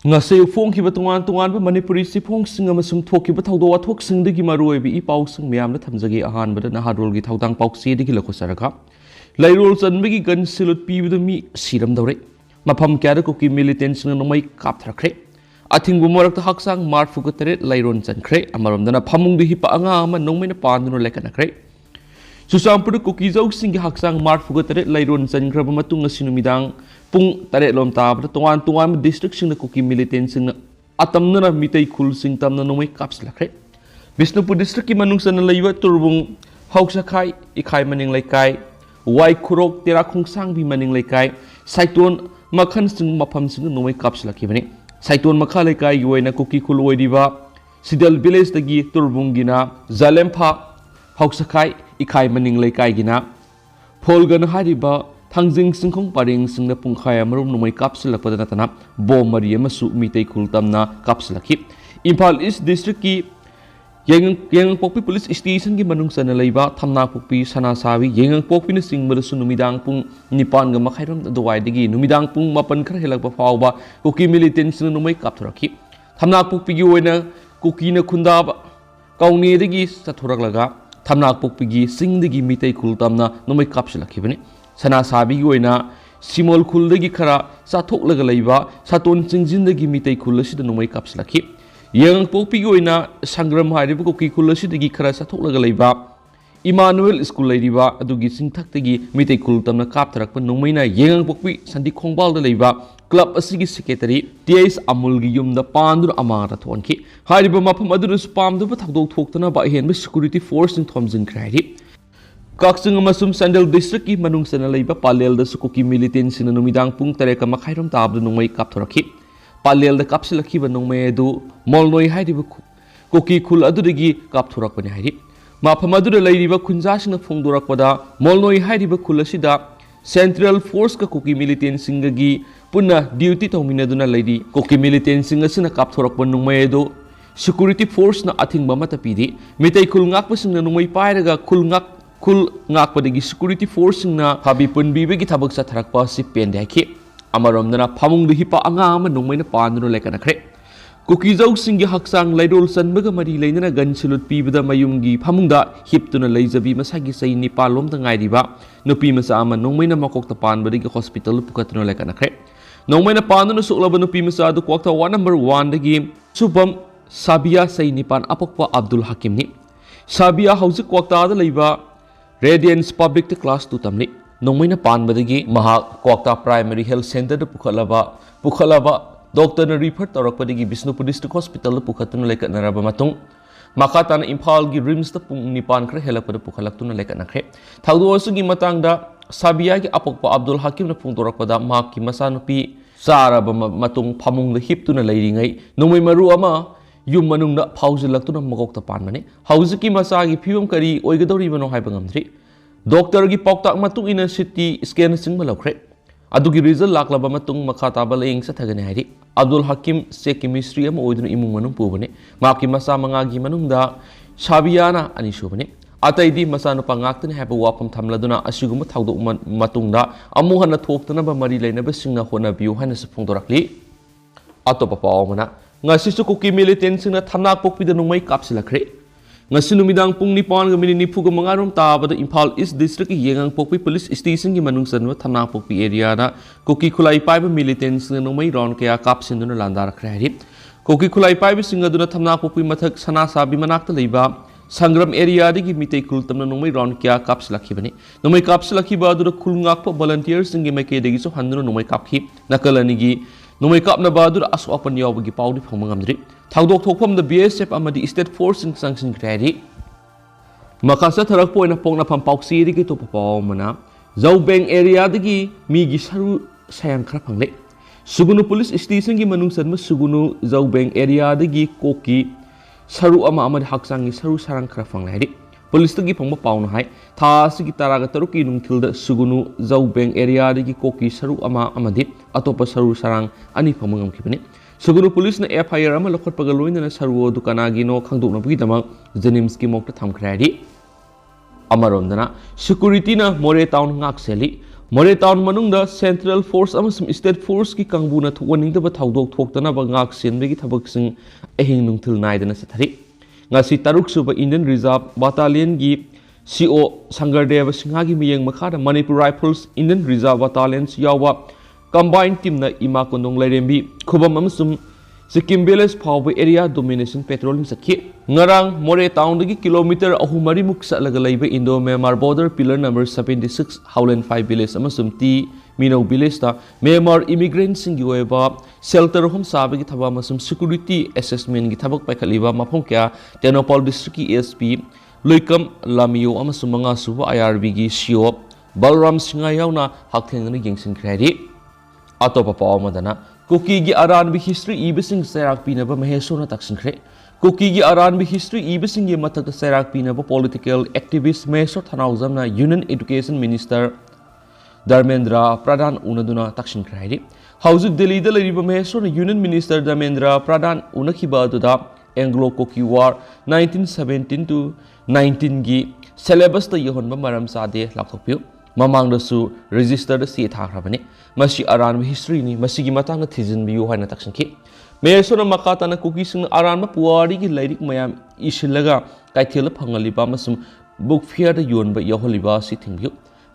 Ngase phongkiba tungan tungan ba Manipuri siphongsing amasung thokiba thawdo wathoksingi maruoibi i pausing miyamna thamjagi ahanbada naharolgi thawdang pauksi digi lakhosaraka Leirol chanbagi gun silut pibida mi siram dawre mafam kyada kuki militants na nomai kapthrakre athingbu morakta haksang marfuga tere Leiron chankre amaromdana phamungdu hipa anga ama nongmaina panduno lekanakre Susampur kuki jausingi haksang marfuga tere Leiron chankraba matung asinumidang pung taret lom tabra tungan tungan district sing kuki militants sing atamna mitai khul sing tamna nomai kapslakre Bisnupur district ki manungsan leiwa turbung hauksakhai ikhai maning laikai Wai kurok tera khongsang bi maning laikai saiton makhan sing mafam sing nomai kapslakibani saiton makha laikai yoina kuki khul oidiba sidal village dagi turbungina zalempa hauksakhai ikhai maning laikai gina pholgan hariba thangjing singkhong paring singna pungkhai amarum nomai kapslakpada natana bomari amasu mitei khul tamna kapslaki Imphal East district ki Yengang Pokpi Police Station ki manung sana leiba thamna pokpi sana sawi yengang pokpi na singmada su numidang pung nipan ga makhairam duwai digi numidang pung mapan khar helakba fawba kuki militants na numai kapthuraki thamna pokpi gi oina kuki na khunda kauni digi sathurak laga thamna pokpi gi sing digi mitai khul tamna numai kapsilaki bani sana sabi gi oina simol khul digi khara sathok laga leiba saton singjin digi mitai khul sida numai kapsilaki Yang pokpi goina sangram hariba ko kikul asidagi khara sathok laga leiba Emmanuel school leiba adugi singthaktagi mitei khul tamna kaptharakpa nongmaina yengang pokpi sandi khongbal da leiba club asigi secretary TS Amul gi yumda pandur amara thonki hariba mafam adu spam du thakdok thoktana ba henba security force in thomjin khrari Kaksing amasum Sandal district ki manung sana leiba palel da sukuki militants sina numidang pung tareka makhairam tabdu nongmai kapthoraki Palel da kapsilaki ba nongmai du molnoi hairiba kuki khul adudagi kapthurakpani hairi mafam adu leiriba khunjasina phongdorakpada molnoi hairiba khul asida central force ka kuki militants singagi punna duty tawminaduna leiri kuki militants singa sina kapthurakpa nongmai du security force na athingba mata pidi mitai khul ngakpa singna nongmai pairaga khul ngakpadagi security force singna habi punbibagi thabak sa tharakpa si pendaki Amaramdana pamung du hipa anga ama nongmaina panduno lekanakre Kuki jau singi haksang Leirol sanbaga mari leinana gan silut pibada mayumgi phamungda hiptuna leijabi masagi sai nipalom da ngairiba nupi masa ama nongmaina makokta panbadagi hospital pukatno lekanakre nongmaina panduno suklaba nupi masa du kwakta 1 number 1 dagi subam Sabia sai nipan apokpa Abdul Hakim ni Sabia hauzik kwakta da leiba Radiance Public Class 2 tamni Nongmaina panbadagi maha kwakta primary health center da pukhalaba doctor na refer tawrakpadagi Bisnupur district hospital da pukhatuna lekatnaraba matung makatana Imphal gi rims da pung nipan khra helakpada pukhalaktuna lekatnakre thawdo asugi matangda Sabia gi apokpa Abdul Hakim na pungtorakpada mahakki masanupi saraba matung phamung da hiptuna leiringai nongmai maru ama yum manungda phaujilaktuna makokta panmani hauziki masagi phibam kari oigadoribano haiba ngamdri Doctor gi pauktak matung ina city scan sing malakre adugi result laklaba matung makhata balaying sa thagani hairi Abdul Hakim se chemistry am oiduna imung manung pubane maki masa mangagi manungda Sabiana ani subane ataidi masa no pangaktani haba wapam thamladuna asiguma thawdo matungda amuhana thoktana ba mari leina ba singna hona biu hana sphongdorakli atopa pawmana ngasisu kuki militants na thanak pokpida nungmai kapsilakre Ngasi numidang pung nipan ga minini phuga mangarum tabada Imphal East district yengang pokpi police station gi manungsan wa thana pokpi area na koki khulai paiba militants na nomai ron kya kapsin duna landar khari koki khulai paiba singa duna thana pokpi mathak sana sabi manakta leiba sangram area digi mitei khul tamna nomai ron kya kaps lakhibani nomai kaps lakhiba dura khulngak po volunteers singi mai ke degi so handuna nomai kaphi nakalani gi Nomai kapna badur asu apan yawbagi paudi phangmangamdri thawdok thokpham da BSF amadi state force sing sanction krari makasa tharak poina pongna pham pauksi ri ki to pawmana Veng area dagi migi Saru Sayang khara phangle sugunu police station gi manung sanma sugunu Veng area dagi koki Saru ama amadi haksang gi Saru Sarang khara phangle hari police tagi phangba pawna hai tha sigi taraga taruki nungthilda sugunu Veng area dagi koki Saru ama amadi atopa Saru Sarang ani phangmangam khibani sugunu police na FIR ama lokhotpaga loina Saru dukanagi no khangdokna bagi dama Jenims ki mokta thamkhrari Amarondana security na more town ngak seli Moreh town मनुंगदा central force अमसुम state force की कांगबुना थोवनिंगदबा थाउदोक थोक्तनाबा ngak senbegi thabaksin ahing nungthil naidana sathari ngasi taruk suba Indian Reserve Battalion gi CO Sangardev Singha gi miyeng makhada Manipur Rifles Indian Reserve Battalion yawa combined team na ima kondong lairembi khubam amasum Sikkim Village Power Area Domination Patrolling Sakhi ngarang More Town dagi kilometer ahumari muk salaga laiba Indo Myanmar border pillar number 76 Howland 5 village amasum T Mino village ta Myanmar immigrant singi oeba shelter home sabagi thaba amasum security assessment gi thabak paikaliba mafong kya Tenopal district ki ASP Loikam Lamio amasum manga suba IRB gi CEO Balram Singha yauna hakthengna yengsin kredi atopa pawamadana Kuki gi aran bi history ibising serak pinaba mahesona taksinkhre Kuki gi aran bi history ibising ye matak serak pinaba political activist meso thanauzamna Union Education Minister Dharmendra Pradhan unaduna taksinkhre haidi Haujuk Delhi da lariba mahesona Union Minister Dharmendra Pradhan unakhiba aduda Anglo Kuki War 1917 to 19 gi syllabus ta yehonba maram sade lakthokpiu mamangdasu register da si thakrabani masi aran history ni masi gi matang na thijin biu haina taksinki mesona makata na kuki sing aran ma puari gi lairik mayam isilaga kaithela phangali ba masum book fair da yon ba yaholiba si thingbiu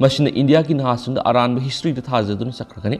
masina India ki nahasung aran history da thajadun sakragani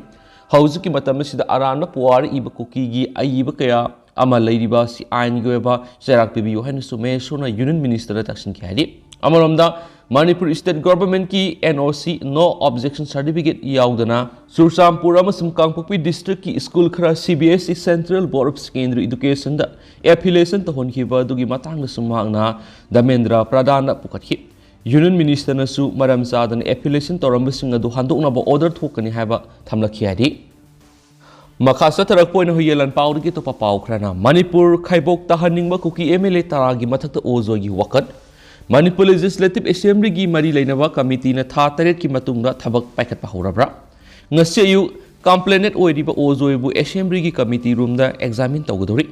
hauzu ki matam si da aran ma puari iba kuki gi ayiba kaya ama lairiba si ain goeba serak biu haina su mesona Union Minister da taksinki hadi amaramda Manipur State Government ki NOC No Objection Certificate yaudana Sursampur amasum Kangpokpi District ki school khara CBSE Central Board of Secondary Education da affiliation to honkhiba dugi matang na sumangna Dharmendra Pradhan pukatki Union Minister na su maram sadan affiliation torambasing adu handokna ba order thokani haiba thamlakhi hadi Makasa tarak point ho yelan pawd ki to pa paw khrana Manipur khaibok tahaningba kuki MLA taragi mathakta ozo gi wakat Manipur Legislative Assembly gi mari lainaba committee na tha taret ki matungda thabak paikhat pa horabra ngasi ayu complainant oiriba ozoibu assembly gi committee room da examine tawgadori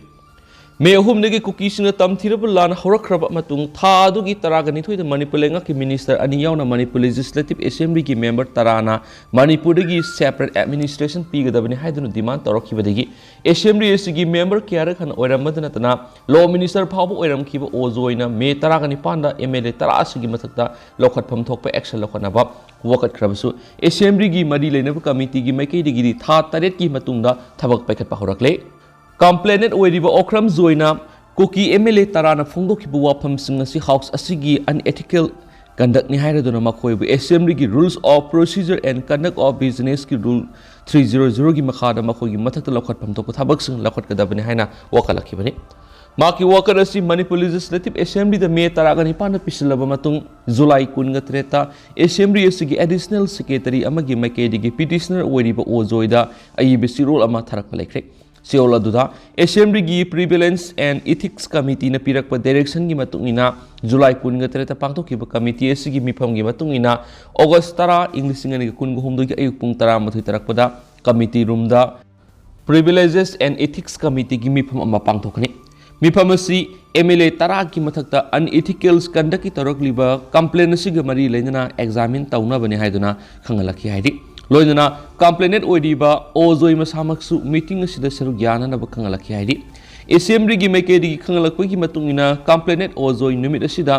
me ahum nege kuki sina tamthiraba lana horakraba matung tha adugi taragani thoida Manipur lenga ki minister ani yauna Manipur Legislative Assembly gi member tarana Manipur gi separate administration pigadabani haidunu demand torokhibadagi assembly gi member kyara khan oiramadana tana law minister phabu oiramkhiba ozoina me taragani panda MLA tara asigi mathakta lokhatpham thokpa action lokhanaba wakat khrabasu assembly gi mari leinaba committee gi maikei digi tha taret ki matungda thabak paikhat pa horakle Complainant oiriba okram zoina kuki MLA tarana phongdokhiba wafam singasi house asigi unethical conduct ni hairaduna makhoibu assembly gi rules of procedure and conduct of business ki rule 300 gi makhada makhoigi mathakta lokhatpham thokpa thabak sing lokhat kadabani haina wakalakhibani maki wakar asi Manipur Legislative Assembly da me taragani pana pisilaba matung July 13 ta assembly asigi additional secretary amagi makedigi petitioner oiriba ozoida ayibisi role ama tharakpa lekre Seola duda assembly gi prevalence and ethics committee na pirakpa direction gi matungina July 13 ta pangtokhiba committee asigi mifam gi matungina August 10 English ngani gi 13 gi ayuk pung 10 tarakpada committee room da privileges and ethics committee gi mifam ama pangtokani mifam asi MLA tara ki mathakta unethical conduct ki torokliba complaint asigi mari leinana examine tauna bani haiduna khangalakhi haidi loinana complainant oiriba ozoi masamaksu meeting asida saru gyana na bakhangalakhi haidi assembly gi maikedi gi khangalakpai gi matungina complainant ozoi numit asida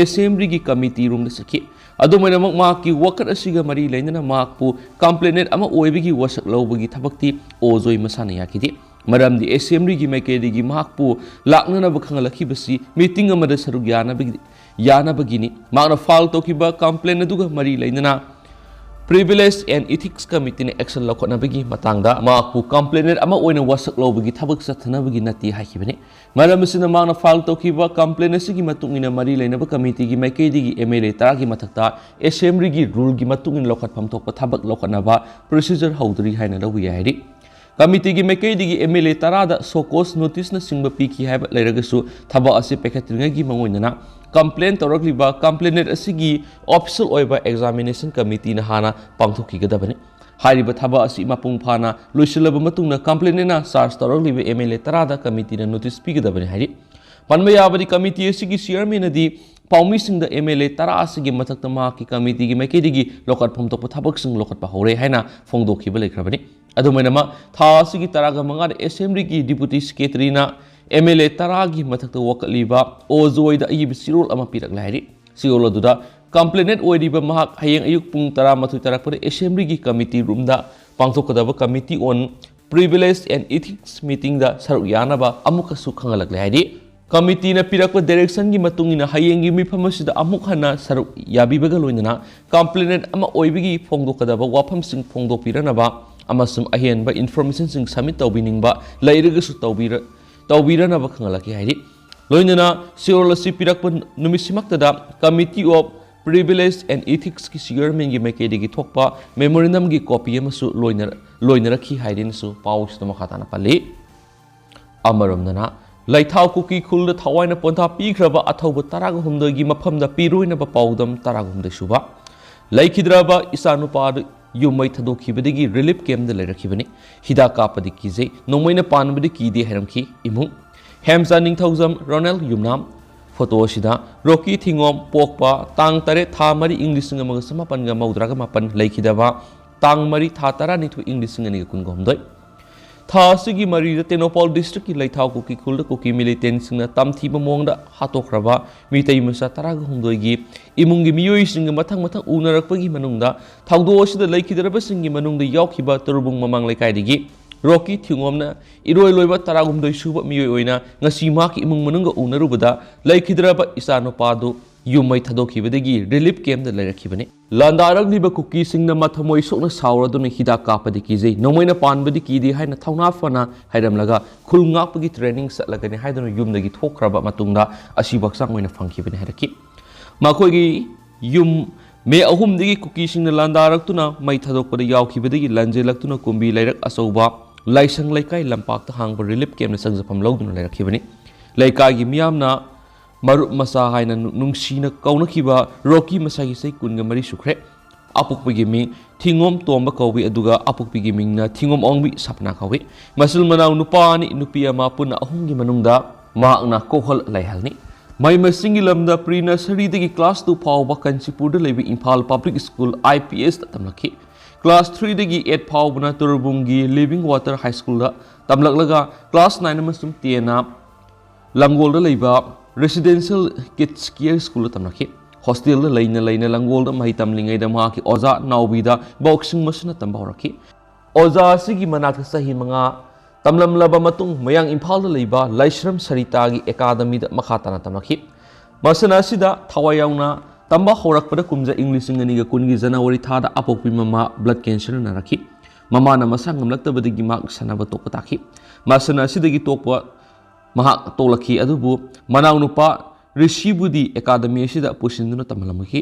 assembly gi committee room da sakhi adumaina ma ki wakat asiga mari leinana makpu complainant ama oibigi wasak lawbagi thabakti ozoi masana yakidi maramdi assembly gi maikedi gi makpu lakna na bakhangalakhi basi meeting amada saru gyana bagini makna file tokiba complaint aduga mari leinana Privilege and Ethics Committee ne action lakhona bagi matangda makpu complainant ama oina wasak lobagi thabak sathana bagi nati haikibani maram sina mangna file tokiba complainant sigi matungina mari leinaba committee gi maikedi gi MLA tara gi mathakta assembly gi rule gi matungin lokhat pham thokpa thabak lokhana ba procedure haudri haina lawi haidi committee gi maikedi gi MLA tara da sokos notice na singba piki haiba leiragasu thaba ase pekhatringa gi mangoinana complaint torokliba complainant asigi official oiba examination committee na hana pangthoki gadabani hariba thaba asi mapung phana loisilaba matungna complainant na charge torokliba MLA tarada committee na notice pi gadabani hari panma yabadi committee asigi chairman adi पाउमीसिंग MLA तरा असिगी मथक्ता माकी committee की मैकेदिगी लोकट फमतोप थबकसिंग लोकट हौरे हैना फोंदोखिबा लेख्रबनि अदुमैनमा था असिगी तरागा मंगा assembly की deputy सेक्रेटरीना MLA तरा की मथक्ता वकलीबा ओजोइदा अयिब सिरोल अमा पिरक लाइरि सिरोल अदुदा complainant ओइरिबा महक हयेंग अयुक पुंग तरा मथु तरकपदे असेंबली की कमिटी रूमदा पांगथोकदबा committee on privilege and ethics meeting दा सरुक यानाबा अमुकसु खंगलक लाइरि कमिटी ने पिरक डायरेक्शन की मतुंगिना हयेंगी मिफम असिदा अमुक हना सरुक याबिबगा लोइनना कंप्लेनेंट अमा ओइबिगी फोंदोकदबा वाफमसिंग फोंदोपिरनबा अमसुम अहेनबा इन्फॉर्मेशन सिंग सबमिट तौबिनिंगबा लैरगसु तौबिरनबा खंगलकी हाइरि लोइनना सिरोल असि पिरक नुमिसिमक्तदा committee of privilege and ethics की चेयरमैन की मैकेदिगी थोकपा मेमोरेंडम की कॉपी अमसु लोइनरखी हाइरिनसु पाउसदा मखाताना पल्ली अमरमदना लैथाव कुकी खुल थवाइन पोंथा पीख्रबा अथौब तरागा हुमदगी मफमदा पीरोइनबा पाउदम तरागा हुमदे सुबा लैखिद्रबा इसानुपाद युमै थदोखिबदगी रिलीफ कैम्प लेरखिबनि हिदा कापदि कीजे नोमैना पानबदि कीदे हेरमखी इमुंग हेमचा निंगथौजम रोनेल युमनाम फोटो सिदा रॉकी थिंगोम पोकपा तांग तरे था मरी इंग्लिश सिंगमगा समापनगा मौद्रागा मापन लैखिदबा तांग मरी था तरा निथु इंग्लिश सिंगनिगा कुनगोमदोय था सिगी मरी तेनोपाल डिस्ट्रिक्ट की लैथाव कुकी खुल कुकी मिलिटेंट सिंगना तमथीब मोंगदा हातोख्रबा मितै मसा तरागा हुमदोयगी इमुंगी मियोय सिंग मथंग मथंग उनरकपगी मनुंगदा थाउदो सिदा लैखिदरबा सिंगी मनुंगदा यावखिबा तुरुबुंग ममांग लेकाइदिगी रॉकी थिंगोमना इरोय लोइबा तरागुमदोय सुबा मियोय ओइना ngasi माकी इमुंग मनुंगा उनरुबदा लैखिदरबा इसानोपादो युमै थदोखिबदगी रिलीफ कैम्प लेरखिबनि लांदारगलिबा कुकी सिंगना मथमोय सोकना सावरदुना हिदा कापदि कीजे नोमैना पानबदि कीदे हाइना थौना फना हाइरमलगा खुलंगापगी ट्रेनिंग सटलगनि हाइदुना युमदगी थोख्रबा मतुंगदा असि बक्सांग ओइना फंखिबनि हाइरखि मखोयगी युम मे अहुमदगी कुकी सिंगना लांदारक्तुना मै थदोकपदा यावखिबदगी लंजेलक्तुना कुंबी लैरक असौबा लाइसंग लैकाई लंपाक्ता हांगबा रिलीफ कैम्प संगजफम लौदुना लेरखिबनि लैकागी मियामना मरुप मसा हाइना नुंगसीना कौनखिबा रॉकी मसागी सै कुनगा मरी सुख्रे अपुकपगी मिंग थिंगोम तोंबा कौबी अदुगा अपुकपगी मिंगना थिंगोम ओंगबी सपना कौबी मसल मनाव नुपानी नुपी अमा पुना अहुंगी मनुंगदा मांगना कोहल लैहलनी मै मसिंगी लमदा प्री नर्सरी दगी क्लास 2 फावबा कंचीपुर लेबी इम्फाल पब्लिक स्कूल IPS तमलखी क्लास 3 दगी 8 फावबना तुरबुंगी लिविंग वाटर हाई स्कूल तमलकलगा क्लास 9 अमसुम 10 ना लंगोल लेबा रेसिडेंशियल किड्स केयर स्कूल तमलखी हॉस्टेल लैना लंगोल मही तमलिंगैदा माकी ओजा नाउबीदा बॉक्सिंग मसना तंबा होरखी ओजा सिगी मनाक सही मंगा तमलमलबा मतुंग मयांग इम्फाल लेबा लाइश्रम सरितागी एकाडमी मखाताना तमलखी मसना सिदा थवायाउना तंबा होरकपदा कुमजा इंग्लिश सिंगनिगा कुनगी जनवरी थादा अपोकपी ममा ब्लड कैंसर नरखी ममाना मसा ngamlaktabadagi mak sanaba tokataki masana sidagi tokpa mahak tolaki adubu manaw nupa rishibudi academy sida pusinduna tamalamaki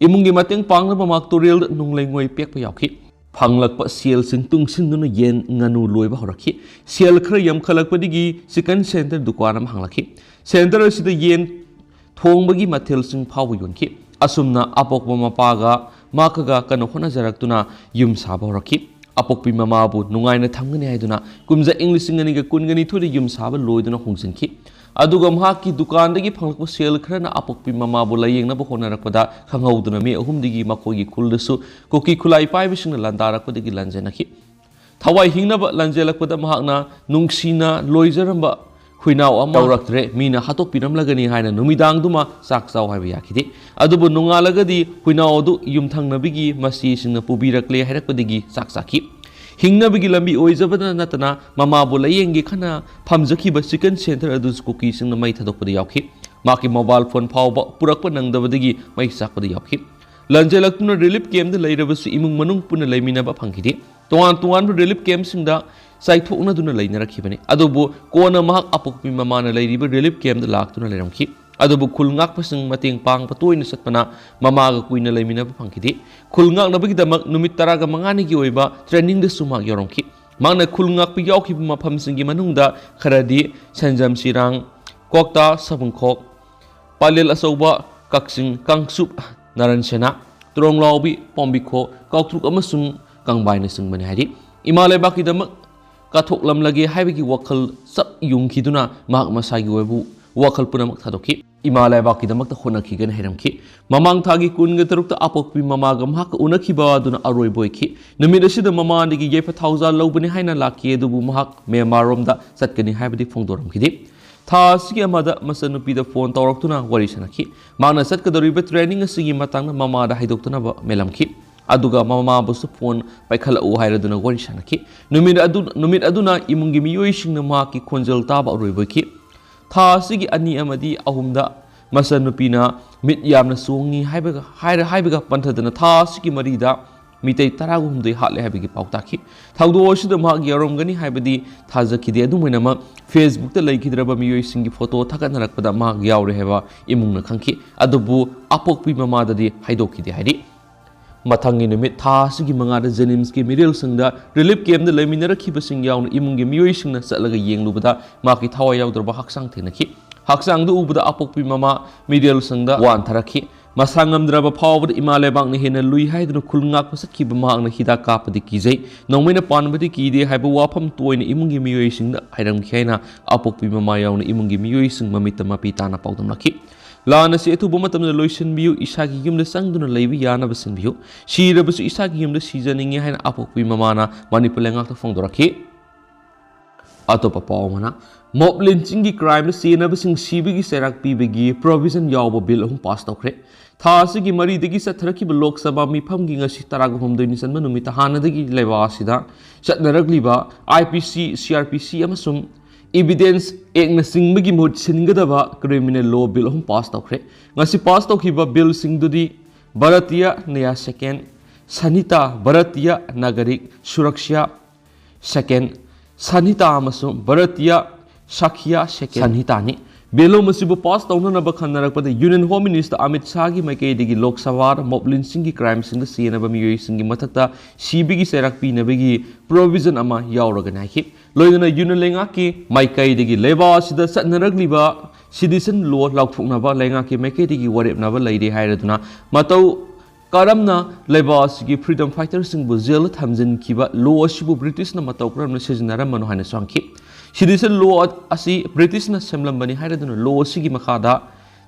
imungi mateng pangnaba mak tutorial nunglengoi pekpa yauki phanglakpa sel sing tungsinduna yen nganu loiba horakhi sel khra yam khalakpadigi chicken center dukan am hanglaki center sida yen thongbagi mathel sing phawu yonki asumna apokba mapaga makaga kana hona jaraktuna yum saba horakhi अपोक्पी ममाबु नुंगाइना थंगनी हाइदुना कुमजा English सिंगनिगा कुनगनी थुदि युम साबा लोइदुना होंजिनखि अदुगा महाकी दुकानदगी फंगलकपा सेल खरना अपोक्पी ममाबु लायेंगनाबु होनरकपदा खंगौदुना मे अहुमदगी मकोगी खुलदसु कोकी खुलाई पाइबिसिंगना लांदारकपदगी लांजेनखि थवाई हिंगनाबा लांजेलकपदा महाकना नुंगसीना लोइजरंबा हुइनाव तौरक्तरे मीना हातोक पिरमलगनी हाइना नुमिदांगदुमा चाक चाव हाइबा याखिदि अदुबु नुंगालगदी हुइनावदु युमथंगनबिगी मसी सिंगना पुबिरकले हाइरकपदगी चाक चाखि हिंगनबिगी लंबी ओइजबदा नतना ममाबु लायेंगे खना फमजखिबा चिकन सेंटर अदु कुकी सिंगना मै थदोकपदा याखि माकी मोबाइल फोन फावबा पुरकपा नंगदबदगी मै चाकपदा याखि लंजेलक्तुना रिलीफ कैम्प द लैरबसु इमुंग मनुंग पुना लैमिनाबा फंखिदि तोआन रिलीफ कैम्प सिंगदा साइथोकनादुना लैनरखिबनि अदुबु कोना महक अपोक्पी ममाना लैरिबा रिलीफ कैम्प द लाक्तुना लैरमखि अदुबु खुलंगाकपसिंग मतेंग पांगपा तोइना सतपना ममागा कुइना लैमिनाबा फंखिदि खुलंगाकनबगिदमक नुमित 15 की ओइबा ट्रेनिंग द सुमाक यौरमखि मांगना खुलंगाकपि यावखिबा मफमसिंगी मनुंगदा खरादि संजम सिरांग कोक्ता सबुंखोक पालेल असौबा कक्सिंग कांगसुप नारायणसेना तुरंगलावबी पोंबिखो काउथ्रुक अमसुंग कांगबाइना सिंगबनि हाइदि इमालेबाकिदमक काथोकलमलगे हाइबगी वखल सब युंखिदुना महक मसागी ओइबु wakal punamak thadoki ima laibakidamata honakhigan hairamki mamang thagi kunga tarukta apokpi mamaga mahak unakhiba aduna aroi boiki numit asida mamandigi yefa thauza lobani haina laki adubu mahak memaromda satkani haibadi phongdoramkhidi tha sigi amada masanupida phone tawraktuna wari sanaki magna satkadoriba training asigi matangna mamada haidoktuna ba melamki aduga mama busu phone paikhala u hairaduna wari sanaki numit aduna imungi miyoi singna maki khonjal taba aroi boiki tha sigi ani amadi ahumda masanupina mit yamna songi haibaga panthadana tha sigi marida mitei taragumdei hatle habigi pautaki thaudo osida mag yaromgani haibadi thazakide adumainama facebook ta laikhidraba miyoi singi photo thakanarakpada mag yaure heba imungna khangki adubu apokpi mamadadi haidokide haidi mathangi numit tha sigi mangada jenims ki mirel singda relief camp da leminarakhiba sing yauna imungi miyoi singna satlaga yenglubada maki thawa yaudrba haksang thenaki haksang du ubada apokpi mama mirel singda wan tharakhi masangamdraba phawbada imalebang ne hena lui haiduna khulngak pasatkiba maangna hida kapadi kijai nongmena panbadi kide haiba wafam toina imungi miyoi singda hairam khaina apokpi mama yauna imungi miyoi sing mamita mapitana paudamlaki lana se etu boma tamna loisan biu isagi yumda sangduna leibi yana basin biu shirabasu isagi yumda seasoning haina apokpi mamana manipulengak ta phongdoraki atopa pawmana mob lynching gi crime sena basing sibigi serak pibigi provision yawbo bill hum pass tawkre tha sigi mari degi satharaki lok sabha mi phamgi ngasi taraga homdoi san manumita hana degi leba sida chatnaragliba IPC CRPC amasum evidence ekna singbagi mut singadaba criminal law bill hum pass tawkre ngasi pass tawkiba bill singdudi bharatiya naya second sanita bharatiya nagarik suraksha second sanita amasum bharatiya Shakya Second Sanhitani Belo masibu pass tawna na bakhannarakpada Union Home Minister Amit Shah gi maikei degi Lok Sabha mob lynching gi crime sing da sena ba miyoi sing gi mathakta CB gi serak pi na begi provision ama yauraga naiki loidana Union lenga ki maikei degi leba sida satnaragliba citizen law laukthokna ba lenga ki maikei degi warep na ba leide hairaduna matau karamna leba sigi freedom fighters sing bu jail thamjin kiba law asibu British na matau karamna sejinara manu haina swangki citizen law asi British na semlambani hairaduna law sigi makhada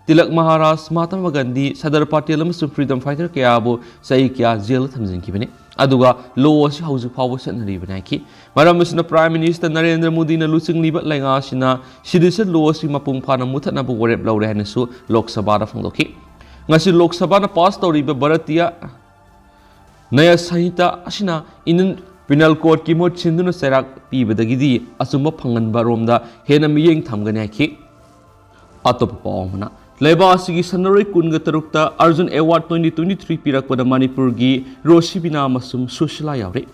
Tilak Maharaj Mahatma Gandhi Sadar Patel amasung freedom fighter kaya bu sai kya jail thamjin kibani aduga law asi hauju phawo sanari banaki maram asina Prime Minister Narendra Modi na lusing liba lenga sina citizen law asi mapung phana muthatna bu warep lawre hanasu Lok Sabha da phongdoki ngasi Lok Sabha na pass tawriba Bharatiya Naya Sanhita asina in Penal Code ki mot sinduna serak pibadagidi asumba phanganba romda hena miyeng thamgani ki atop pawmana leba asigi sanaroi kunga tarukta Arjun Award 2023 pirakpada Manipur gi Roshibina masum Sushila yaure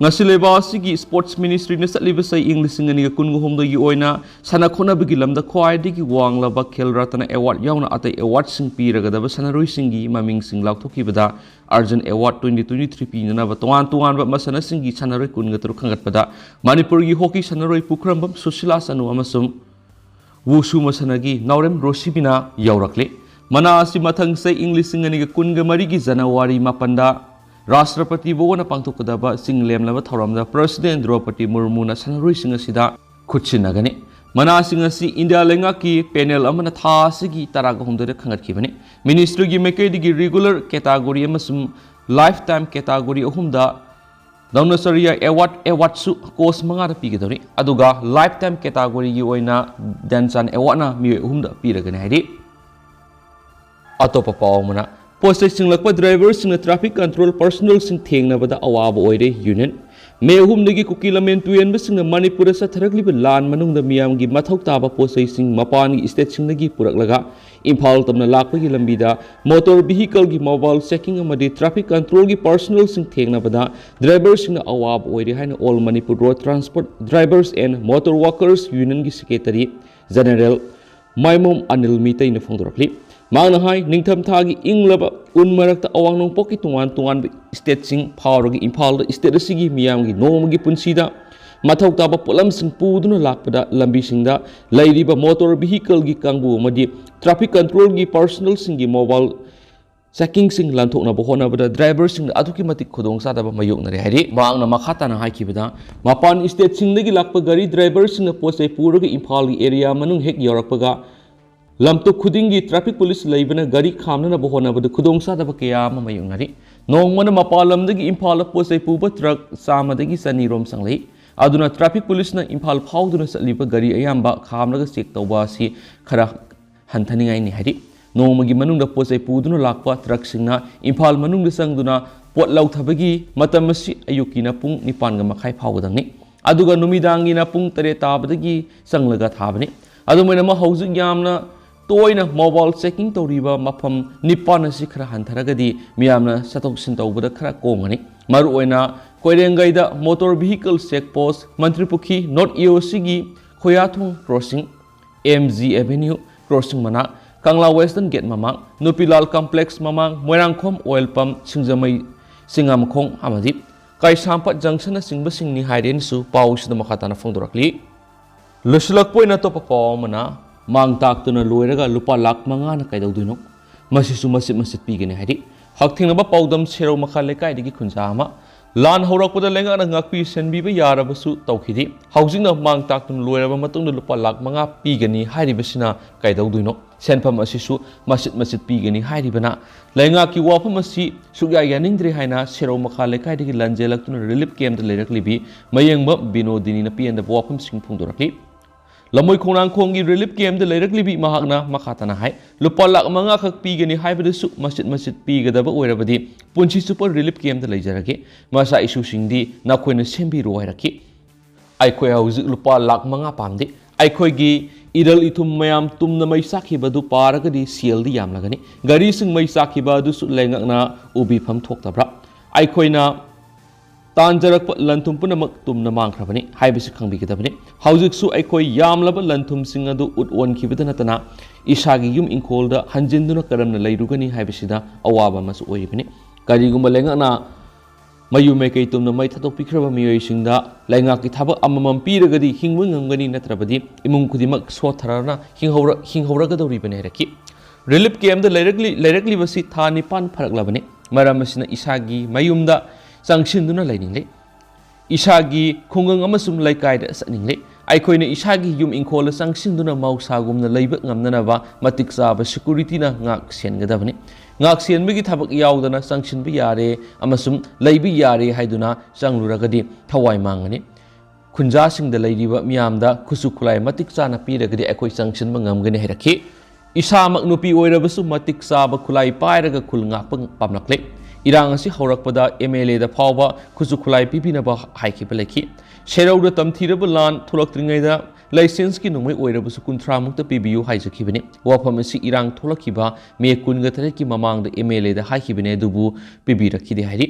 ngasi leba asigi Sports Ministry na satliba sai English ngani ga kunga homdo gi oina sana khona bigi lamda khwai gi wanglaba khel ratana award yauna atai award sing piraga da sanaroi singi maming sing lauktoki bada Arjun Award 2023 pinana ba tuan ba masana singi sanaroi kunga taru khangat pada Manipur gi hockey sanaroi pukrambam Sushila sanu amasum wushu masanagi naurem Roshibina yaurakle mana asi mathang sai English ngani ga kunga mari gi January mapanda Rashtrapati Bogona Pangtokadaba Singlem Lava Thoramda President Draupadi Murmu na sanaroi singa sida khutchinagani mana singa si India lenga ki panel amana tha sigi taraga homdore khangat kibani ministry gi mekedi gi regular category amasum lifetime category ahumda Daunasariya award su course manga da pigidori aduga lifetime category gi oina danchan award na mi ahumda piragani haidi atopa pawmana Postai sing lakpa drivers sing traffic control personnel sing thengna bada awaba oire union me hum negi kukilamen tuyen sing Manipur sa tharakli ba lan manung da miyam gi mathok taba postai sing mapan gi state sing negi purak laga Imphal tamna lakpa gi lambi da motor vehicle gi mobile checking amadi traffic control gi personnel sing thengna bada drivers sing awaba oire haina all Manipur road transport drivers and motor workers union gi secretary general Maimom Anil Mitai na phongdorakli Magna hai ningtham thagi inglaba unmarakta awang nong poki tungan state sing power gi Imphal da state sigi miyam gi nom gi punsida mathok taba polam sing puduna lakpada lambi singda lairiba motor vehicle gi kangbu amadi traffic control gi personnel sing gi mobile ꯆꯦꯛꯀꯤꯡꯁꯤꯡ ꯂꯥꯟꯊꯣꯛꯅꯕ ꯍꯣꯠꯅꯕꯗ ꯗ꯭ꯔꯥꯏꯚꯔꯁꯤꯡꯗ ꯑꯗꯨꯛꯀꯤ ꯃꯇꯤꯛ ꯈꯨꯗꯣꯡꯆꯥꯗꯕ ꯃꯥꯌꯣꯛꯅꯔꯦ ꯍꯥꯏꯗꯤ ꯃꯍꯥꯛꯅ ꯃꯈꯥ ꯇꯥꯅ ꯍꯥꯏꯈꯤꯕꯗ ꯃꯄꯥꯟ ꯁ꯭ꯇꯦꯠꯁꯤꯡꯗꯒꯤ ꯂꯥꯛꯄ ꯒꯥꯔꯤ ꯗ꯭ꯔꯥꯏꯚꯔꯁꯤꯡꯅ ꯄꯣꯠꯆꯩ ꯄꯨꯔꯒ ꯏꯝꯐꯥꯜꯒꯤ ꯑꯦꯔꯤꯌꯥ ꯃꯅꯨꯡ ꯍꯦꯛ ꯌꯧꯔꯛꯄꯒ ꯂꯝꯇꯨ ꯈꯨꯗꯤꯡꯒꯤ ꯇ꯭ꯔꯥꯐꯤꯛ ꯄꯨꯂꯤꯁ ꯂꯩꯕꯅ ꯒꯥꯔꯤ ꯈꯥꯝꯅꯅꯕ ꯍꯣꯠꯅꯕꯗ ꯈꯨꯗꯣꯡꯆꯥꯗꯕ ꯀꯌꯥ ꯑꯃ ꯃꯥꯌꯣꯛꯅꯔꯤ ꯅꯣꯡꯃꯅ ꯃꯄꯥꯟ ꯂꯝꯗꯒꯤ ꯏꯝꯐꯥꯜꯗ ꯄꯣꯠꯆꯩ ꯄꯨꯕ ꯇ꯭ꯔꯛ 100ꯗꯒꯤ 200 ꯔꯣꯝ ꯆꯪꯂꯛꯏ ꯑꯗꯨꯅ ꯇ꯭ꯔꯥꯐꯤꯛ ꯄꯨꯂꯤꯁꯅ ꯏꯝꯐꯥꯜ ꯐꯥꯎꯗꯨꯅ ꯆꯠꯂꯤꯕ ꯒꯥꯔꯤ ꯑꯌꯥꯝꯕ ꯈꯥꯝꯂꯒ ꯆꯦꯛ ꯇꯧꯕ ꯑꯁꯤ ꯈꯔ ꯍꯟꯊꯅꯤꯡꯉꯥꯏꯅꯤ ꯍꯥꯏꯗꯤ ꯅꯣꯡꯃꯒꯤ ꯃꯅꯨꯡꯗ ꯄꯣꯠꯆꯩ ꯄꯨꯗꯨꯅ ꯂꯥꯛꯄ ꯇ꯭ꯔꯛꯁꯤꯡꯅ ꯏꯝꯐꯥꯜ ꯃꯅꯨꯡꯗ ꯆꯪꯗꯨꯅ ꯄꯣꯠ ꯂꯧꯊꯕꯒꯤ ꯃꯇꯝ ꯑꯁꯤ ꯑꯌꯨꯛꯀꯤꯅ ꯄꯨꯡ 9:30 ꯐꯥꯎꯕꯗꯪꯅꯤ ꯑꯗꯨꯒ ꯅꯨꯃꯤꯗꯥꯡꯒꯤꯅ ꯄꯨꯡ 8 ꯇꯥꯕꯗꯒꯤ ꯆꯪꯂꯒ ꯊꯥꯕꯅꯤ ꯑꯗꯨꯃꯥꯏꯅ ꯍꯧꯖꯤꯛ ꯌꯥꯝꯅ ꯇꯣꯏꯅ ꯃꯣꯕꯥꯏꯜ ꯆꯦꯛꯀꯤꯡ ꯇꯧꯔꯤꯕ ꯃꯐꯝ 9 ꯑꯁꯤ ꯈꯔ ꯍꯟꯊꯔꯒꯗꯤ ꯃꯤꯌꯥꯝꯅ ꯆꯠꯊꯣꯛ ꯆꯠꯁꯤꯟ ꯇꯧꯕꯗ ꯈꯔ ꯀꯣꯡꯒꯅꯤ ꯃꯔꯨꯑꯣꯏꯅ ꯀꯣꯏꯔꯦꯡꯒꯩꯗ motor vehicle check post Mantripukhri north EOCꯒꯤ ꯈꯣꯌꯥꯊꯣꯡ ꯀ꯭ꯔꯣꯁꯤꯡ MG ꯑꯦꯚꯦꯅ꯭ꯌꯨ ꯀ꯭ꯔꯣꯁꯤꯡ ꯃꯅꯥꯛ ꯀꯪꯂꯥ ꯋꯦꯁꯇꯔꯟ ꯒꯦꯠ ꯃꯃꯥꯡ ꯅꯨꯄꯤꯂꯥꯜ ꯀꯝꯄ꯭ꯂꯦꯛꯁ ꯃꯃꯥꯡ ꯃꯣꯏꯔꯥꯡꯈꯣꯝ ꯑꯣꯏꯜ ꯄꯝ ꯁꯤꯡꯖꯃꯩ ꯆꯤꯡꯉꯥꯃꯈꯣꯡ ꯑꯃꯗꯤ ꯀꯩꯁꯥꯝꯄꯥꯠ ꯖꯪꯁꯟꯅꯆꯤꯡꯕꯁꯤꯡꯅꯤ ꯍꯥꯏꯔꯦꯅꯁꯨ ꯄꯥꯎꯁꯤꯗ ꯃꯈꯥ ꯇꯥꯅ ꯐꯣꯡꯗꯣꯔꯛꯂꯤ ꯂꯣꯏꯁꯤꯜꯂꯛꯄ ꯑꯣꯏꯅ ꯑꯇꯣꯞꯄ ꯄꯥꯎ ꯑꯃꯅ ꯃꯥꯡ ꯇꯥꯛꯇꯨꯅ ꯂꯣꯏꯔꯒ ꯂꯨꯄꯥ ꯂꯥꯈ 5ꯅ ꯀꯩꯗꯧꯗꯣꯏꯅꯣ ꯃꯁꯤꯁꯨ ꯃꯆꯤꯠ ꯃꯆꯤꯠ ꯄꯤꯒꯅꯤ ꯍꯥꯏꯗꯤ ꯍꯛꯊꯦꯡꯅꯕ ꯄꯥꯎꯗꯝ ꯁꯦꯔꯧ ꯃꯈꯥ ꯂꯩꯀꯥꯏꯗꯒꯤ ꯈꯨꯟꯖꯥ ꯑꯃ ꯂꯥꯟ ꯍꯧꯔꯛꯄꯗ ꯂꯩꯉꯥꯛꯅ ꯉꯥꯛꯄꯤ ꯁꯦꯟꯕꯤꯕ ꯌꯥꯔꯕꯁꯨ ꯇꯧꯈꯤꯗꯦ ꯍꯧꯖꯤꯛꯅ ꯃꯥꯡ ꯇꯥꯛꯇꯨꯅ ꯂꯣꯏꯔꯕ ꯃꯇꯨꯡꯗ ꯂꯨꯄꯥ ꯂꯥꯈ 5 ꯄꯤꯒꯅꯤ ꯍꯥꯏꯔꯤꯕꯁꯤꯅ ꯀꯩꯗꯧꯗꯣꯏꯅꯣ ꯁꯦꯟꯐꯝ ꯑꯁꯤꯁꯨ ꯃꯆꯤꯠ ꯃꯆꯤꯠ ꯄꯤꯒꯅꯤ ꯍꯥꯏꯔꯤꯕꯅ ꯂꯩꯉꯥꯛꯀꯤ ꯋꯥꯐꯝ ꯑꯁꯤ ꯁꯨꯛꯌꯥ ꯌꯥꯅꯤꯡꯗ꯭ꯔꯦ ꯍꯥꯏꯅ ꯁꯦꯔꯧ ꯃꯈꯥ ꯂꯩꯀꯥꯏꯗꯒꯤ ꯂꯟꯖꯦꯜꯂꯛꯇꯨꯅ ꯔꯤꯂꯤꯐ ꯀꯦꯝꯞꯇ ꯂꯩꯔꯛꯂꯤꯕꯤ ꯃꯌꯦꯡꯕ ꯕꯤꯅꯣꯗꯤꯅꯤꯅ ꯄꯦꯟꯗꯕ ꯋꯥꯐꯝꯁꯤꯡ ꯐꯣꯡꯗꯣꯔꯛꯂꯤ ꯂꯃꯣꯏ ꯈꯣꯡꯅꯥꯡꯈꯣꯡꯒꯤ ꯔꯤꯂꯤꯐ ꯀꯦꯝꯞꯇ ꯂꯩꯔꯛꯂꯤꯕꯤ ꯃꯍꯥꯛꯅ ꯃꯈꯥ ꯇꯥꯅ ꯍꯥꯏ ꯂꯨꯄꯥ ꯂꯥꯈ 5 ꯈꯛ ꯄꯤꯒꯅꯤ ꯍꯥꯏꯕꯗꯨꯁꯨ ꯃꯆꯤꯠ ꯃꯆꯤꯠ ꯄꯤꯒꯗꯕ ꯑꯣꯏꯔꯕꯗꯤ ꯄꯨꯟꯁꯤ ꯆꯨꯞꯄ ꯔꯤꯂꯤꯐ ꯀꯦꯝꯞꯇ ꯂꯩꯖꯔꯒꯦ ꯃꯆꯥ ꯏꯁꯨꯁꯤꯡꯗꯤ ꯅꯈꯣꯏꯅ ꯁꯦꯝꯕꯤꯔꯣ ꯍꯥꯏꯔꯛꯈꯤ ꯑꯩꯈꯣꯏ ꯍꯧꯖꯤꯛ ꯂꯨꯄꯥ ꯂꯥꯈ 5 ꯄꯥꯝꯗꯦ ꯑꯩꯈꯣꯏꯒꯤ ꯏꯔꯜ ꯏꯊꯨꯝ ꯃꯌꯥꯝ ꯇꯨꯝꯅ ꯃꯩ ꯆꯥꯛꯈꯤꯕꯗꯨ ꯄꯥꯔꯒꯗꯤ ꯁꯦꯜꯗꯤ ꯌꯥꯝꯂꯒꯅꯤ ꯒꯥꯔꯤꯁꯤꯡ ꯃꯩ ꯆꯥꯛꯈꯤꯕ ꯑꯗꯨꯁꯨ ꯂꯩꯉꯥꯛꯅ ꯎꯕꯤꯐꯝ ꯊꯣꯛꯇꯕ꯭ꯔꯥ ꯑꯩꯈꯣꯏꯅ ꯇꯥꯟꯖꯔꯛꯄ ꯂꯟꯊꯨꯝ ꯄꯨꯝꯅꯃꯛ ꯇꯨꯝꯅ ꯃꯥꯡꯈ꯭ꯔꯕꯅꯤ ꯍꯥꯏꯕꯁꯤ ꯈꯪꯕꯤꯒꯗꯕꯅꯤ ꯍꯧꯖꯤꯛꯁꯨ ꯑꯩꯈꯣꯏ ꯌꯥꯝꯂꯕ ꯂꯟꯊꯨꯝꯁꯤꯡ ꯑꯗꯨ ꯎꯠꯑꯣꯟꯈꯤꯕꯇ ꯅꯠꯇꯅ ꯏꯁꯥꯒꯤ ꯌꯨꯝ ꯏꯪꯈꯣꯜꯗ ꯍꯟꯖꯤꯟꯗꯨꯅ ꯀꯔꯝꯅ ꯂꯩꯔꯨꯒꯅꯤ ꯍꯥꯏꯕꯁꯤꯗ ꯑꯋꯥꯕ ꯑꯃꯁꯨ ꯑꯣꯏꯔꯤꯕꯅꯤ ꯀꯔꯤꯒꯨꯝꯕ ꯂꯩꯉꯥꯛꯅ ꯃꯌꯨꯝ ꯃꯩꯀꯩ ꯇꯨꯝꯅ ꯃꯩ ꯊꯥꯗꯣꯛꯄꯤꯈ꯭ꯔꯕ ꯃꯤꯑꯣꯏꯁꯤꯡꯗ ꯂꯩꯉꯥꯛꯀꯤ ꯊꯕꯛ ꯑꯃꯃꯝ ꯄꯤꯔꯒꯗꯤ ꯍꯤꯡꯕ ꯉꯝꯒꯅꯤ ꯅꯠꯇ꯭ꯔꯕꯗꯤ ꯏꯃꯨꯡ ꯈꯨꯗꯤꯡꯃꯛ ꯁꯣꯠꯊꯔꯅ ꯍꯤꯡꯍꯧꯔꯒꯗꯧꯔꯤꯕꯅꯤ ꯍꯥꯏꯔꯛꯈꯤ ꯔꯤꯂꯤꯐ ꯀꯦꯝꯞꯇ ꯂꯩꯔꯛꯂꯤꯕꯁꯤ ꯊꯥ 9 ꯐꯔꯛꯂꯕꯅꯤ ꯃꯔꯝ ꯑꯁꯤꯅ ꯏꯁꯥꯒꯤ ꯃꯌꯨꯝꯗ ꯆꯪꯁꯤꯟꯗꯨꯅ ꯂꯩꯅꯤꯡꯂꯤ ꯏꯁꯥꯒꯤ ꯈꯨꯡꯒꯪ ꯑꯃꯁꯨꯡ ꯂꯩꯀꯥꯏꯗ ꯆꯠꯅꯤꯡꯂꯤ ꯑꯩꯈꯣꯏꯅ ꯏꯁꯥꯒꯤ ꯌꯨꯝ ꯏꯪꯈꯣꯜꯗ ꯆꯪꯁꯤꯟꯗꯨꯅ ꯃꯍꯧꯁꯥꯒꯨꯝꯅ ꯂꯩꯕ ꯉꯝꯅꯅꯕ ꯃꯇꯤꯛ ꯆꯥꯕ ꯁꯦꯀꯨꯔꯤꯇꯤꯅ ꯉꯥꯛ ꯁꯦꯟꯒꯗꯕꯅꯤ ꯉꯥꯛ ꯁꯦꯟꯕꯒꯤ ꯊꯕꯛ ꯌꯥꯎꯗꯅ ꯆꯪꯁꯤꯟꯕ ꯌꯥꯔꯦ ꯑꯃꯁꯨꯡ ꯂꯩꯕ ꯌꯥꯔꯦ ꯍꯥꯏꯗꯨꯅ ꯆꯪꯂꯨꯔꯒꯗꯤ ꯊꯋꯥꯏ ꯃꯥꯡꯒꯅꯤ ꯈꯨꯟꯖꯥꯁꯤꯡꯗ ꯂꯩꯔꯤꯕ ꯃꯤꯌꯥꯝꯗ ꯈꯨꯠꯁꯨ ꯈꯨꯠꯂꯥꯏ ꯃꯇꯤꯛ ꯆꯥꯅ ꯄꯤꯔꯒꯗꯤ ꯑꯩꯈꯣꯏ ꯆꯪꯁꯤꯟꯕ ꯉꯝꯒꯅꯤ ꯍꯥꯏꯔꯛꯈꯤ ꯏꯁꯥꯃꯛ ꯅꯨꯄꯤ ꯑꯣꯏꯔꯕꯁꯨ ꯃꯇꯤꯛ ꯆꯥꯕ ꯈꯨꯠꯂꯥꯏ ꯄꯥꯏꯔꯒ ꯈꯨꯜ ꯉꯥꯛꯄ ꯄꯥꯝꯂꯛꯂꯤ ꯏꯔꯥꯡ ꯑꯁꯤ ꯍꯧꯔꯛꯄꯗ MLAꯗ ꯐꯥꯎꯕ ꯈꯨꯠꯁꯨ ꯈꯨꯠꯂꯥꯏ ꯄꯤꯕꯤꯅꯕ ꯍꯥꯏꯈꯤꯕ ꯂꯩꯈꯤ ꯁꯦꯔꯧꯗ ꯇꯝꯊꯤꯔꯕ ꯂꯥꯟ ꯊꯣꯛꯂꯛꯇ꯭ꯔꯤꯉꯩꯗ ꯂꯥꯏꯁꯦꯟꯁꯀꯤ ꯅꯣꯡꯃꯩ ꯑꯣꯏꯔꯕꯁꯨ 30 ꯄꯤꯕꯤꯌꯨ ꯍꯥꯏꯖꯈꯤꯕꯅꯤ ꯋꯥꯐꯝ ꯑꯁꯤ ꯏꯔꯥꯡ ꯊꯣꯛꯂꯛꯈꯤꯕ ꯃꯦ 18ꯀꯤ ꯃꯃꯥꯡꯗ MLAꯗ ꯍꯥꯏꯈꯤꯕꯅꯤ ꯑꯗꯨꯕꯨ ꯄꯤꯕꯤꯔꯛꯈꯤꯗꯦ ꯍꯥꯏꯔꯤ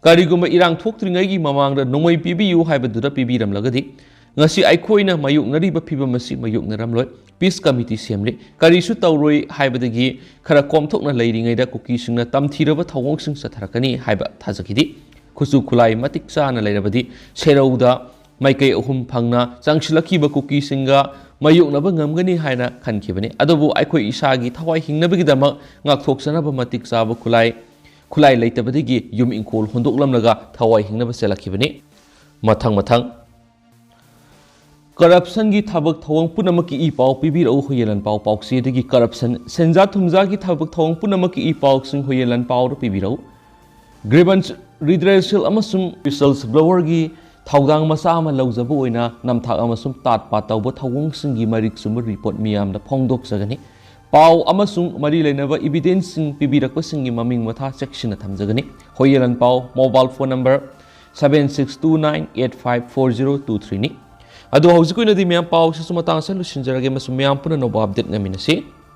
ꯀꯔꯤꯒꯨꯝꯕ ꯏꯔꯥꯡ ꯊꯣꯛꯇ꯭ꯔꯤꯉꯩꯒꯤ ꯃꯃꯥꯡꯗ ꯅꯣꯡꯃꯩ ꯄꯤꯕꯤꯌꯨ ꯍꯥꯏꯕꯗꯨꯗ ꯄꯤꯕꯤꯔꯝꯂꯒꯗꯤ ꯉꯁꯤ ꯑꯩꯈꯣꯏꯅ ꯃꯥꯌꯣꯛꯅꯔꯤꯕ ꯐꯤꯕꯝ ꯑꯁꯤ ꯃꯥꯌꯣꯛꯅꯔꯝꯂꯣꯏ ꯄꯤꯁ ꯀꯃꯤꯇꯤ ꯁꯦꯝꯂꯤ ꯀꯔꯤꯁꯨ ꯇꯧꯔꯣꯏ ꯍꯥꯏꯕꯗꯒꯤ ꯈꯔ ꯀꯣꯝꯊꯣꯛꯅ ꯂꯩꯔꯤꯉꯩꯗ ꯀꯨꯀꯤꯁꯤꯡꯅ ꯇꯝꯊꯤꯔꯕ ꯊꯧꯑꯣꯡꯁꯤꯡ ꯆꯠꯊꯔꯛꯀꯅꯤ ꯍꯥꯏꯕ ꯊꯥꯖꯈꯤꯗꯤ ꯈꯨꯠꯁꯨ ꯈꯨꯠꯂꯥꯏ ꯃꯇꯤꯛ ꯆꯥꯅ ꯂꯩꯔꯕꯗꯤ ꯁꯦꯔꯧꯗ ꯃꯥꯏꯀꯩ 3 ꯐꯪꯅ ꯆꯪꯁꯤꯜꯂꯛꯈꯤꯕ ꯀꯨꯀꯤꯁꯤꯡꯒ ꯃꯥꯌꯣꯛꯅꯕ ꯉꯝꯒꯅꯤ ꯍꯥꯏꯅ ꯈꯟꯈꯤꯕꯅꯤ ꯑꯗꯨꯕꯨ ꯑꯩꯈꯣꯏ ꯏꯁꯥꯒꯤ ꯊꯋꯥꯏ ꯍꯤꯡꯅꯕꯒꯤꯗꯃꯛ ꯉꯥꯛꯊꯣꯛꯆꯅꯕ ꯃꯇꯤꯛ ꯆꯥꯕ ꯈꯨꯠꯂꯥꯏ ꯂꯩꯇꯕꯗꯒꯤ ꯌꯨꯝ ꯏꯪꯈꯣꯜ ꯍꯨꯟꯗꯣꯛꯂꯝꯂꯒ ꯊꯋꯥꯏ ꯍꯤꯡꯅꯕ ꯆꯦꯜꯂꯛꯈꯤꯕꯅꯤ ꯃꯊꯪ ꯀꯔꯞꯁꯟꯒꯤ ꯊꯕꯛ ꯊꯧꯑꯣꯡ ꯄꯨꯝꯅꯃꯛꯀꯤ ꯏ-ꯄꯥꯎ ꯄꯤꯕꯤꯔꯛꯎ ꯍꯨꯏꯌꯦꯟ ꯂꯟꯄꯥꯎ ꯄꯥꯎꯆꯦꯗꯒꯤ ꯀꯔꯞꯁꯟ ꯁꯦꯟꯖꯥ ꯊꯨꯝꯖꯥꯒꯤ ꯊꯕꯛ ꯊꯧꯑꯣꯡ ꯄꯨꯝꯅꯃꯛꯀꯤ ꯏ-ꯄꯥꯎꯁꯤꯡ ꯍꯨꯏꯌꯦꯟ ꯂꯟꯄꯥꯎꯗ ꯄꯤꯕꯤꯔꯛꯎ ꯒ꯭ꯔꯤꯚꯟꯁ ꯔꯤꯗ꯭ꯔꯦꯁꯦꯜ ꯑꯃꯁꯨꯡ ꯋꯤꯁꯜꯁ ꯕ꯭ꯂꯣꯋꯔꯒꯤ ꯊꯧꯗꯥꯡ ꯃꯆꯥ ꯑꯃ ꯂꯧꯖꯕ ꯑꯣꯏꯅ ꯅꯝꯊꯥꯛ ꯑꯃꯁꯨꯡ ꯇꯥꯠ-ꯄꯥꯠ ꯇꯧꯕ ꯊꯧꯑꯣꯡꯁꯤꯡꯒꯤ ꯃꯔꯤꯛ ꯆꯨꯝꯕ ꯔꯤꯄꯣꯔꯠ ꯃꯤꯌꯥꯝꯗ ꯐꯣꯡꯗꯣꯛꯆꯒꯅꯤ ꯄꯥꯎ ꯑꯃꯁꯨꯡ ꯃꯔꯤ ꯂꯩꯅꯕ ꯏꯕꯤꯗꯦꯟꯁꯁꯤꯡ ꯄꯤꯕꯤꯔꯛꯄꯁꯤꯡꯒꯤ ꯃꯃꯤꯡ ꯃꯊꯥ ꯆꯦꯛꯁꯤꯟꯅ ꯊꯝꯖꯒꯅꯤ ꯍꯨꯏꯌꯦꯟ ꯂꯟꯄꯥꯎ ꯃꯣꯕꯥꯏꯜ ꯐꯣꯟ ꯅꯝꯕꯔ 7629854023ꯅꯤ ꯑꯗꯣ ꯍꯧꯖꯤꯛ ꯑꯣꯏꯅꯗꯤ ꯃꯌꯥꯝ ꯄꯥꯎꯁꯤꯁꯨ ꯃꯇꯥꯡ ꯑꯁꯤꯗ ꯂꯣꯏꯁꯤꯟꯖꯔꯒꯦ ꯑꯃꯁꯨꯡ ꯃꯌꯥꯝ ꯄꯨꯟꯅ ꯅꯧꯕ ꯑꯞꯗꯦꯠ ꯉꯝꯃꯤꯟꯅꯁꯤ